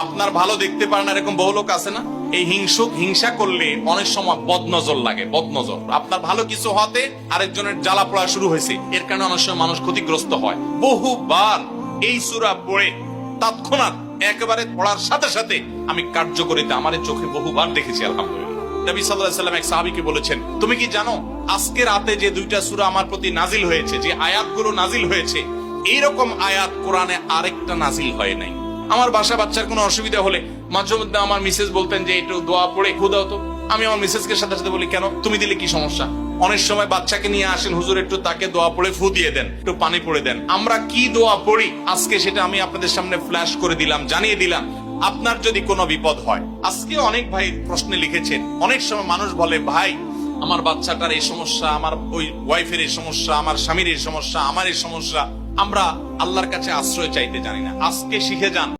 আপনার ভালো দেখতে পারেন না, এরকম বহু লোক আছে না? এই হিংসা করলে অনেক সময় বদনজর লাগে, বদনজর। আপনার ভালো কিছু হতে আরেকজনের জ্বালা পড়া শুরু হয়েছে, এর কারণে অনেক সময় মানুষ ক্ষতিগ্রস্ত হয়। বহুবার এই সূরা পড়ে তৎক্ষণাৎ একেবারে পড়ার সাথে সাথে আমি কার্যকরিতা আমার চোখে বহুবার দেখেছি, আলহামদুলিল্লাহ। নবী সাল্লাল্লাহু আলাইহি ওয়াসাল্লাম এক সাহাবীকে বলেছেন, তুমি কি জানো আজকে রাতে যে 2টা সূরা আমার প্রতি নাজিল হয়েছে, যে আয়াতগুলো নাজিল হয়েছে, এইরকম আয়াত কোরআনে আরেকটা নাজিল হয় নাই। আমার বাচ্চার কোনো অসুবিধা হলে মাঝে মধ্যে আমার মিসেস বলতেন যে একটু দোয়া পড়ে খুদাও তো। আমি আমার মিসেসকে সাথে সাথে বলি, কেন, তুমি দিলে কি সমস্যা? অনেক সময় বাচ্চাকে নিয়ে আসেন, হুজুর একটু তাকে দোয়া পড়ে ফু দিয়ে দেন, একটু পানি পড়ে দেন। আমরা কি দোয়া পড়ি আজকে সেটা আমি আপনাদের সামনে ফ্ল্যাশ করে দিলাম, জানিয়ে দিলাম। আপনার যদি কোনো বিপদ হয়, আজকে অনেক ভাই প্রশ্নে লিখেছেন, অনেক সময় মানুষ বলে, ভাই আমার বাচ্চাটার এই সমস্যা, আমার ওই ওয়াইফের এই সমস্যা, আমার স্বামীর এই সমস্যা, আমার এই সমস্যা। আমরা আল্লাহর কাছে আশ্রয় চাইতে জানি না। আজকে শিখে যান